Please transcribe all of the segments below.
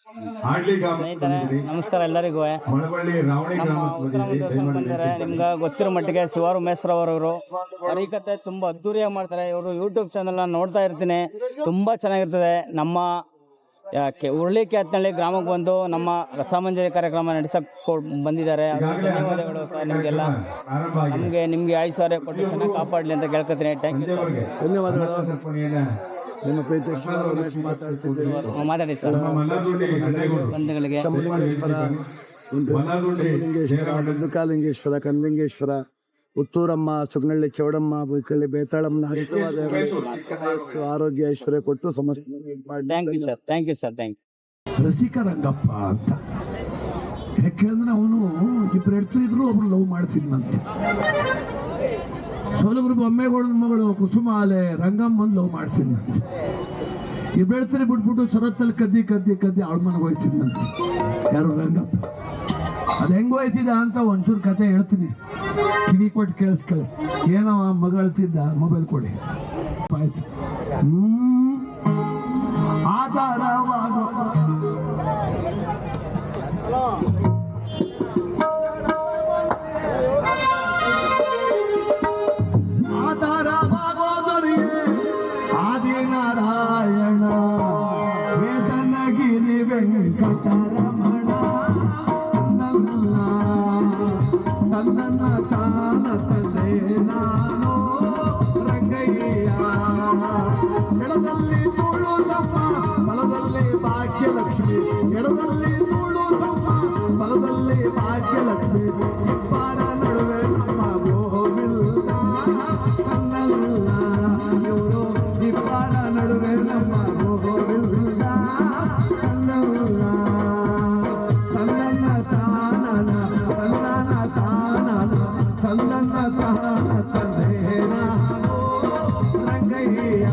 ಸ್ನೇಹಿತರೆ ನಮಸ್ಕಾರ ಎಲ್ಲರಿಗೂ. ನಮ್ಮ ಉತ್ತರ ದೇವಸ್ಥಾನಕ್ಕೆ ಬಂದಿದ್ದಾರೆ. ನಿಮ್ಗೆ ಗೊತ್ತಿರೋ ಮಟ್ಟಿಗೆ ಶಿವಾರು ಮೇಸ್ರವರವರು ಹರಿಕತೆ ತುಂಬಾ ಅದ್ದೂರಿಯಾಗಿ ಮಾಡ್ತಾರೆ. ಇವರು ಯೂಟ್ಯೂಬ್ ಚಾನಲ್ ನೋಡ್ತಾ ಇರ್ತೀನಿ, ತುಂಬಾ ಚೆನ್ನಾಗಿರ್ತದೆ. ನಮ್ಮ ಹುರುಳಿಕ್ಯಾತ್ನಳ್ಳಿ ಗ್ರಾಮಕ್ಕೆ ಬಂದು ನಮ್ಮ ರಸಮಂಜರಿ ಕಾರ್ಯಕ್ರಮ ನಡೆಸಕ್ಕೆ ಬಂದಿದ್ದಾರೆ. ಧನ್ಯವಾದಗಳು ಸರ್ ನಿಮಗೆಲ್ಲ. ನಿಮಗೆ ಆಯುಷ್ಯ ಕೊಟ್ಟು ಚೆನ್ನಾಗಿ ಕಾಪಾಡಲಿ ಅಂತ ಕೇಳ್ಕೊತೀನಿ. Thank you sir. ಧನ್ಯವಾದಗಳು. ನಿಮ್ಮ ಪ್ರೀತಿ ಮಾತಾಡಿ ಸರ್. ಬಂಧುಗಳಿಗೆ ಮಧುಕಾಲಿಂಗೇಶ್ವರ, ಕನ್ನಲಿಂಗೇಶ್ವರ, ಉತ್ತೂರಮ್ಮ, ಸುಗ್ನಳ್ಳಿ ಚೌಡಮ್ಮ, ಬುಯ್ಕಳ್ಳಿ ಬೇತಾಳಮ್ಮನ ಹರಿತವಾದ ಆರೋಗ್ಯ ಐಶ್ವರ್ಯ ಕೊಟ್ಟು ಸಮಸ್ತ. Thank you sir. Thank you sir. Thank you. Rasika Rangappa ಅಂತ. ಯಾಕೆಂದ್ರೆ ಅವನು ಇಬ್ಬರು ಹೆಡ್ತಿದ್ರು, ಒಬ್ರು ಲವ್ ಮಾಡ್ತಿದ್ನಂತೆ. ಸೋಲಗುರು ಬೊಮ್ಮೇಗೌಡನ ಮಗಳು ಕುಸುಮಾಲೆ ರಂಗಮ್ಮನ್ ಲವ್ ಮಾಡ್ತಿದ್ನಂತೆ. ಇಬ್ಬರು ಹೆಡ್ತಿರಿ ಬಿಟ್ಬಿಟ್ಟು ಸರತ್ತಲ್ಲಿ ಕದ್ದಿ ಕದ್ದಿ ಕದ್ದಿ ಅವಳ ಮನೆಗೆ ಹೋಯ್ತಿದ್ನಂತೆ. ಯಾರು? ರಂಗಪ್ಪ. ಅದು ಹೆಂಗ್ ಹೋಯ್ತಿದ್ದ ಅಂತ ಒಂಚೂರು ಕತೆ ಹೇಳ್ತೀನಿ, ಕಿವಿ ಕೊಟ್ಟು ಕೇಳಿಸ್ಕೊಳ್ಳಿ. ಏನೋ ಮಗ ಹೇಳ್ತಿದ್ದ, ಮೊಬೈಲ್ ಕೊಡಿ ಆಯ್ತು. ಆಧಾರವಾಗೋ ಆಧಾರವಾಗೋದರಿಗೆ ಆದಿನಾರಾಯಣ ವೇದನಗಿರಿ ವೆಂಕಟರಮಣ ತನ್ನ ತಾನ ತಂದೆ ನಾನು ರಂಗಯ್ಯ. ಎಡದಲ್ಲಿ ತೂಳು ತಮ್ಮ ಬಲದಲ್ಲಿ ಭಾಗ್ಯಲಕ್ಷ್ಮಿ, ಎಡದಲ್ಲಿ ತೂಳು ತಮ್ಮ ಬಲದಲ್ಲಿ ಭಾಗ್ಯಲಕ್ಷ್ಮಿ. ಇಬ್ಬರ ನಡುವೆ ನಮ್ಮ ಗೋವಿಂದ ಕನ್ನಲ್ಲ. ಇವರು ಇಬ್ಬರ ನಡುವೆ ನಮ್ಮ ಗೋವಿಂದ ಕನ್ನಲ್ಲ. ತನ್ನ ತಾನನ ತನ್ನ ತಾನನ ತನ್ನ ತಾನ ತಂದೆ ನಾನು ರಂಗಯ್ಯ.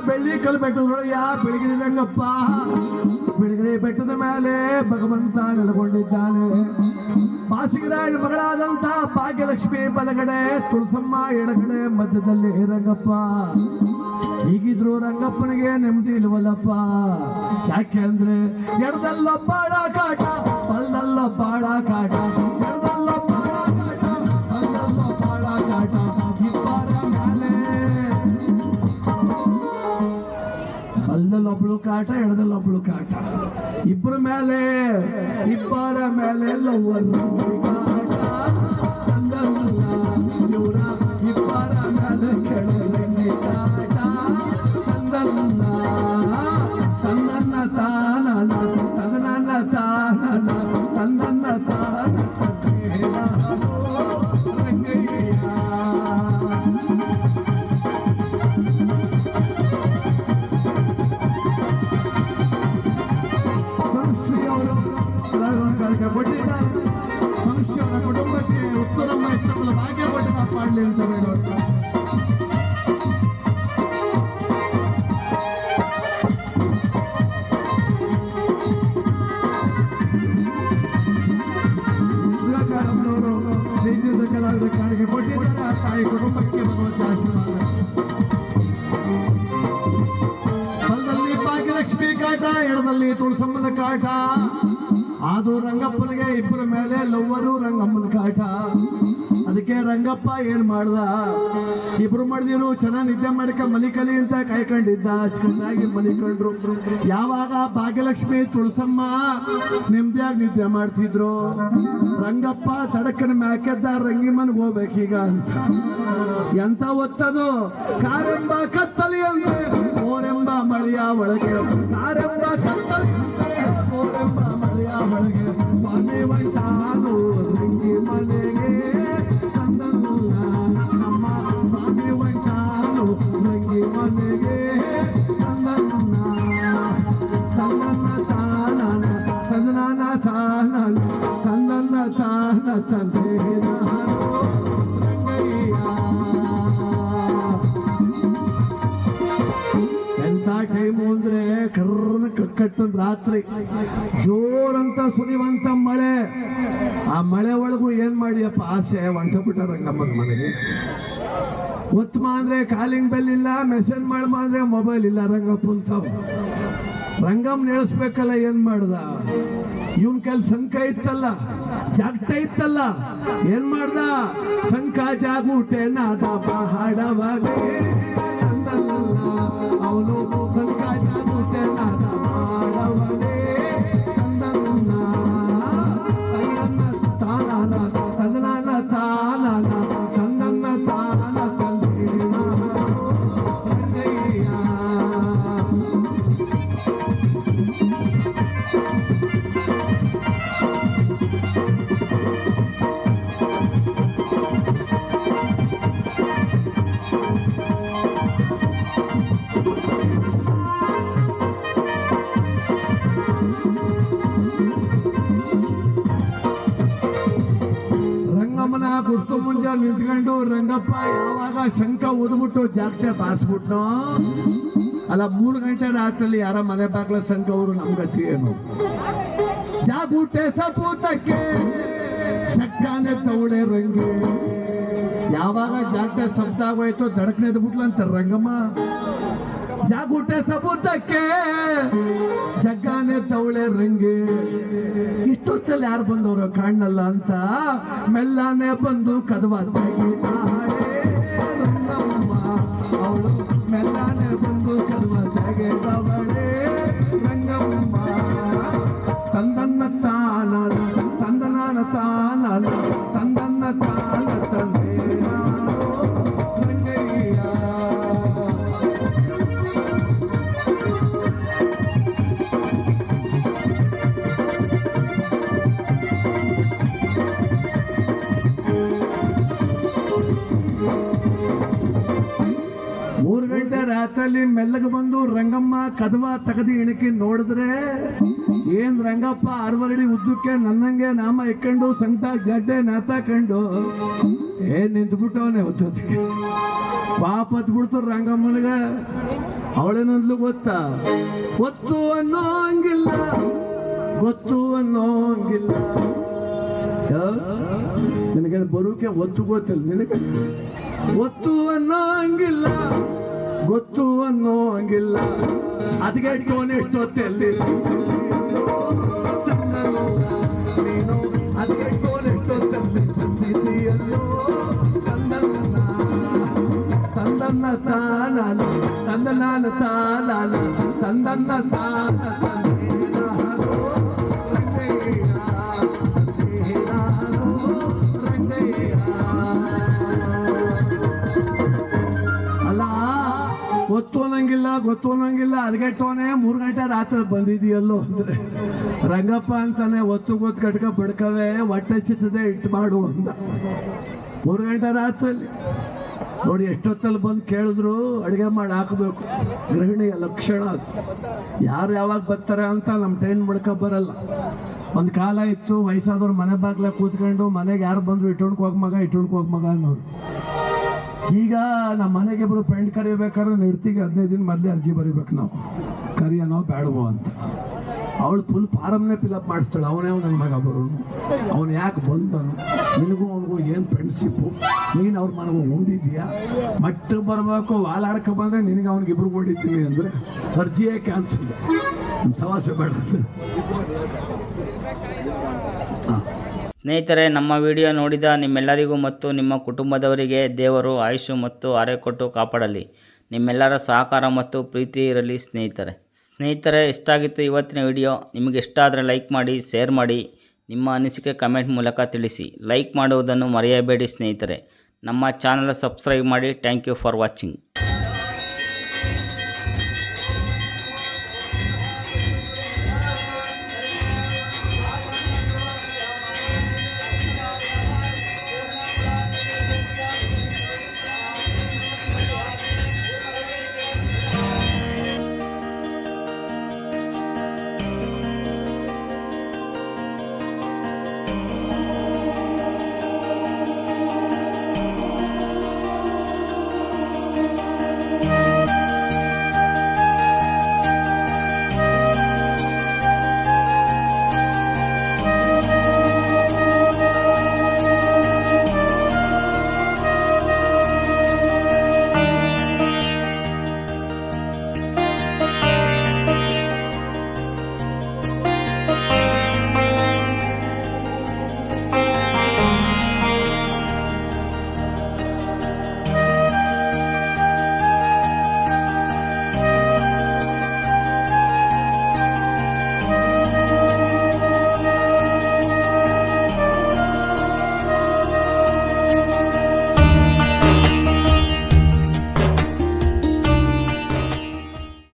ಬೆಳ್ಳಿ ಕಲ್ಲು ಬೆಟ್ಟದೊಳಗೆ ಬೆಳಗಿನ ರಂಗಪ್ಪ, ಬೆಳಗಿನ ಬೆಟ್ಟದ ಮೇಲೆ ಭಗವಂತ ನೆಲೆಗೊಂಡಿದ್ದಾನೆ. ಬಾಸಿಗರಾಯನ ಮಗಳಾದಂತ ಭಾಗ್ಯಲಕ್ಷ್ಮಿ ಬಲಗಡೆ, ತುಳಸಮ್ಮ ಎಡಗಡೆ, ಮಧ್ಯದಲ್ಲಿ ರಂಗಪ್ಪ. ಹೀಗಿದ್ರು ರಂಗಪ್ಪನಿಗೆ ನೆಮ್ಮದಿ ಇಲ್ವಲ್ಲಪ್ಪ. ಯಾಕೆ ಅಂದ್ರೆ ಎಡದಲ್ಲೊಬ್ಬಾಡ ಕಾಟ, ಬಲದಲ್ಲೊಬ್ಬಾಡ ಕಾಟ, ಎಡದಲ್ಲೊಬ್ಬಾಡ ಕಾಟ, ಬಲದಲ್ಲೊಬ್ಬಾಡ ಕಾಟ. ಇಬ್ಬರ ಮೇಲೆ ಬಲದಲ್ಲೊಬ್ಳು ಕಾಟ, ಎಡದಲ್ಲೊಬ್ಳು ಕಾಟ. ಇಬ್ಬರ ಮೇಲೆ ಲವ್ವರು ಕಾಟ. ಇವರ ಇಬ್ಬರ ಮೇಲೆ ಕೆಳಗೆ ಕಾಟ. ತನ್ನ ತಾನನ ತನ್ನ ತಾನನ ತನ್ನ ತಾನ ರಂಗಯ್ಯ. ಕೊಟ್ಟಿದ್ದಾರೆ. ಮನುಷ್ಯರ ಕುಟುಂಬಕ್ಕೆ ಉತ್ತರಮ್ಮ ಹೆಚ್ಚಳ ಭಾಗ್ಯ ಕೊಟ್ಟು ಕಾಪಾಡಲಿ ಅಂತ ಬೇಡೋದು. ದೇಶದ ಕಲಾವಿದ ಕಾಣಿಕೆ ಕೊಟ್ಟಿದ್ದಾರೆ. ತಾಯಿ ಕುಟುಂಬಕ್ಕೆ ಭಗವಂತ ಆಶೀರ್ವಾದ. ಬಲದಲ್ಲಿ ಭಾಗ್ಯಲಕ್ಷ್ಮಿ ಕಾಟ, ಎಡದಲ್ಲಿ ತುಳಸಮ್ಮನ ಕಾಟ. ಅದು ರಂಗಪ್ಪನಿಗೆ ಇಬ್ಬರ ಮೇಲೆ ಲವ್ವರು ರಂಗಮ್ಮನ ಕಾಟ. ಅದಕ್ಕೆ ರಂಗಪ್ಪ ಏನ್ ಮಾಡ್ದ, ಇಬ್ರು ಮಾಡಿದಿರು ಚೆನ್ನಾಗಿ ನಿದ್ದೆ ಮಾಡ್ಕ ಮಲಿಕಲಿ ಅಂತ ಕಾಯ್ಕೊಂಡಿದ್ದ. ಚೆನ್ನಾಗಿ ಮಲಿಕೊಂಡ್ರು. ಯಾವಾಗ ಭಾಗ್ಯಲಕ್ಷ್ಮಿ ತುಳಸಮ್ಮ ನೆಮ್ಮದಿಯಾಗಿ ನಿದ್ದೆ ಮಾಡ್ತಿದ್ರು, ರಂಗಪ್ಪ ತಡಕನ ಮ್ಯಾಕೆದ್ದ ರಂಗಿಮನ್ಗೆ ಹೋಗ್ಬೇಕೀಗ ಅಂತ. ಎಂತ ಒತ್ತದು ಕಾರೆಂಬ ಕತ್ತಲಿ ಅಂದ್ರೆ ಓರೆಂಬ ಮಳೆಯ ಒಳಗೆ, ಕಾರೆಂಬ ಕತ್ತಲಿ ಓರೆಂಬ ಮಳೆಯ ಒಳಗೆ. ಸ್ವಾಮಿ ವೈತಾನು ರಂಗಿ ಮನೆಗೆ ತಂದಲ್ಲ, ನಮ್ಮ ಸ್ವಾಮಿ ವೈತಾನು ರಂಗಿ ಮನೆಗೆ ತಂದಲ್ಲ. ತನ್ನ ತಾನನ ತಂದನ ತಾನನ ತನ್ನ ತಾನ ತಂದೆ ನಾನು ರಂಗಯ್ಯ. ಎಂತ ಟೈಮು ಅಂದ್ರೆ ಕರ್ನ ಕಟ್ಟನ್ ರಾತ್ರಿ ಜೋರಂತ ಸುರಿಯುವಂತ ಮಳೆ. ಆ ಮಳೆ ಒಳಗೂ ಏನ್ ಮಾಡಿಯಪ್ಪ ಆಸೆ ಹೊಂಟಬಿಟ್ಟ ರಂಗಮ್ಮನ ಮನೆಗೆ. ಒತ್ತು ಅಂದ್ರೆ ಕಾಲಿಂಗ್ ಬೆಲ್ ಇಲ್ಲ, ಮೆಸೇಜ್ ಮಾಡಮ್ಮ ಅಂದ್ರೆ ಮೊಬೈಲ್ ಇಲ್ಲ ರಂಗಪ್ಪನ್ ತಾವು. ರಂಗಮ್ಮ ನೆಲೆಸ್ಬೇಕಲ್ಲ, ಏನ್ ಮಾಡ್ದ ಇವನ್ ಕೈಲಿ ಸಂಕ ಇತ್ತಲ್ಲ, ಜಾಗಟ ಇತ್ತಲ್ಲ, ಏನ್ ಮಾಡ್ದ ಸಂಕ ಜಾಗೂಟೆ ನಾದ ಹಾಡವಾಗೆ ಅವನು ಸಂಕ ಜಾಗೂಟೆ ನಾದ ಹಾಡವಾಗೆ ತಾನ ತಂದನ ತಾನ ತಂದನ್ನ ತಾನ ಕುಸ್ತು ಮುಂಜಾ ನಿಂತ್ಕೊಂಡು ರಂಗಪ್ಪ ಯಾವಾಗ ಶಂಕ ಊದ್ಬಿಟ್ಟು ಜಾಗಟೆ ಬಾರಿಸ್ಬಿಟ್ನೋ ಅಲ್ಲ, 3 ಗಂಟೆ ರಾತ್ರಿಯಲ್ಲಿ ಯಾರ ಮನೆ ಬಾಗ್ಲ ಶಂಕ ಅವರು ನಮ್ಗತಿ ಏನು. ಜಾಗೂಟೆ ಸಪೂತಕ್ಕೆ ಚಕ್ಕಾನೆ ತವಳೆ ರಂಗಿ. ಯಾವಾಗ ಜಾಗಟೆ ಶಬ್ದ ಆಗೋಯ್ತು ದಡಕ್ನೆದ್ ಬಿಟ್ಲಂತ ರಂಗಮ್ಮ. ಜಾಗೂಟೆ ಸಪೂತಕ್ಕೆ ಜಗ್ಗಾನೆ ತವಳೆ ರಂಗಿ. ಇಷ್ಟೊತ್ತಲ್ಲಿ ಯಾರು ಬಂದವರು ಕಾಣಲ್ಲ ಅಂತ ಮೆಲ್ಲಾನೆ ಬಂದು ಕದವ ತೆಗೆದಾಳೆ ರಂಗಮ್ಮ. ಅವಳು ಮೆಲ್ಲಾನೆ ಬಂದು ಕದವ ತೆಗೆದವಳೆ ರಂಗಮ್ಮ. ತಂದನ್ನ ತಾನ ತಂದನಾನ ತಾನ ತಂದನ್ನ ತಾನ ತಂದೆ ರಂಗಯ್ಯ. ರಾತ್ರಿಯಲ್ಲಿ ಮೆಲ್ಲಗೆ ಬಂದು ರಂಗಮ್ಮ ಕದವ ತಗದಿ ಇಣಕಿ ನೋಡಿದ್ರೆ ಏನ್ ರಂಗಪ್ಪ 6 ಅಡಿ ಉದ್ದಕ್ಕೆ ನನ್ನಂಗೆ ನಾಮ ಇಕ್ಕೊಂಡು ಸಂತ ಗಡ್ಡೆ ನಾತಾಕೊಂಡು ನಿಂತ್ಬಿಟ್ಟವನೇ ಒತ್ತೋದಕ್ಕೆ. ಪಾಪ ಹತ್ಬಿಡ್ತು ರಂಗಮ್ಮನಿಗೆ. ಅವಳೇನಂದ್ಲು ಗೊತ್ತಾ, ಒತ್ತು ಅನ್ನೋ ಹಂಗಿಲ್ಲ, ಗೊತ್ತು ಅನ್ನೋ ಹಂಗಿಲ್ಲ. ನಿನಗೆ ಬರೋಕೆ ಒತ್ತು ಗೊತ್ತಿಲ್ಲ, ನಿನಗೆ ಒತ್ತು ಅನ್ನೋ ಹಂಗಿಲ್ಲ, ಗೊತ್ತು ಅನ್ನೋ ಹಂಗಿಲ್ಲ. ಅದಕ್ಕೆ ಇಟ್ಕೊಂಡು ಎಷ್ಟೊತ್ತಲ್ಲಿ ನೀನು ಅದಕ್ಕೆ ಇಟ್ಕೊಂಡು ಎಷ್ಟೊತ್ತಲ್ಲಿ ತಂದಿದೆಯಲ್ಲೋ ತಂದನ್ನ ತಾನ ತಂದನಾನ ತಾನ ತಂದನ್ನ ತಾನ ಗೊತ್ತು ಅನ್ನಂಗಿಲ್ಲ ಅದಗೆಟ್ಟೋನೆ 3 ಗಂಟೆ ರಾತ್ರಿ ಬಂದಿದೆಯಲ್ಲೋ ಅಂದ್ರೆ ರಂಗಪ್ಪ ಅಂತಾನೆ ಒತ್ತು ಗೊತ್ತು ಕಟ್ಕ ಬಡ್ಕವೆ ಹೊಟ್ಟೆ ಸಿತ್ತದೆ ಇಟ್ಟು ಮಾಡು ಅಂತ. 3 ಗಂಟೆ ರಾತ್ರಿಯಲ್ಲಿ ನೋಡಿ ಎಷ್ಟೊತ್ತಲ್ಲಿ ಬಂದು ಕೇಳಿದ್ರು ಅಡುಗೆ ಮಾಡಿ ಹಾಕಬೇಕು. ಗೃಹಿಣಿಯ ಲಕ್ಷಣ ಅದು. ಯಾರು ಯಾವಾಗ ಬರ್ತಾರೆ ಅಂತ ನಮ್ಮ ಟೈಮ್ ಬಡ್ಕ ಬರಲ್ಲ. ಒಂದು ಕಾಲ ಇತ್ತು, ವಯಸ್ಸಾದವ್ರು ಮನೆ ಬಾಗ್ಲ ಕೂತ್ಕೊಂಡು ಮನೆಗೆ ಯಾರು ಬಂದ್ರು ಇಟ್ಕೊಂಡ್ ಹೋಗ್ ಮಗ ಅನ್ನೋರು. ಈಗ ನಮ್ಮ ಮನೆಗೆ ಇಬ್ಬರು ಫ್ರೆಂಡ್ ಕರಿಬೇಕಾದ್ರೆ ನಿಡ್ತಿಗೆ 15 ದಿನ ಮೊದಲೇ ಅರ್ಜಿ ಬರೀಬೇಕು ನಾವು, ಕರಿಯನೋ ಬೇಡವೋ ಅಂತ. ಅವಳು ಫುಲ್ ಫಾರಮ್ನೇ ಫಿಲಪ್ ಮಾಡಿಸ್ತಾಳೆ. ಅವನೇ ನನ್ನ ಮಗ ಬರೋನು, ಅವನು ಯಾಕೆ ಬಂದನು, ನಿನಗೂ ಅವನಿಗೂ ಏನು ಫ್ರೆಂಡ್ಶಿಪ್ಪು, ನೀನು ಅವ್ರ ಮನೆಗೂ ಉಂಡಿದ್ದೀಯಾ, ಮಟ್ಟಿಗೆ ಬರಬೇಕು, ವಾಲಾಡ್ಕೊ ಬಂದರೆ ನಿನಗೆ ಅವ್ನಿಗೆ ಇಬ್ರು ಹೊಡಿತೀನಿ ಅಂದರೆ ಅರ್ಜಿಯೇ ಕ್ಯಾನ್ಸಲ್, ನಮ್ಮ ಸವಾಸ ಬೇಡ ಅಂತ. ಸ್ನೇಹಿತರೆ, ನಮ್ಮ ವಿಡಿಯೋ ನೋಡಿದ ನಿಮ್ಮೆಲ್ಲರಿಗೂ ಮತ್ತು ನಿಮ್ಮ ಕುಟುಂಬದವರಿಗೆ ದೇವರು ಆಯುಷು ಮತ್ತು ಆರೋಗ್ಯ ಕೊಟ್ಟು ಕಾಪಾಡಲಿ. ನಿಮ್ಮೆಲ್ಲರ ಸಹಕಾರ ಮತ್ತು ಪ್ರೀತಿ ಇರಲಿ ಸ್ನೇಹಿತರೆ. ಇಷ್ಟಾಗಿತ್ತು ಇವತ್ತಿನ ವಿಡಿಯೋ. ನಿಮಗೆ ಇಷ್ಟ ಆದರೆ ಲೈಕ್ ಮಾಡಿ, ಶೇರ್ ಮಾಡಿ, ನಿಮ್ಮ ಅನಿಸಿಕೆ ಕಮೆಂಟ್ ಮೂಲಕ ತಿಳಿಸಿ. ಲೈಕ್ ಮಾಡುವುದನ್ನು ಮರೆಯಬೇಡಿ ಸ್ನೇಹಿತರೆ. ನಮ್ಮ ಚಾನಲ್ ಸಬ್ಸ್ಕ್ರೈಬ್ ಮಾಡಿ. Thank you for watching.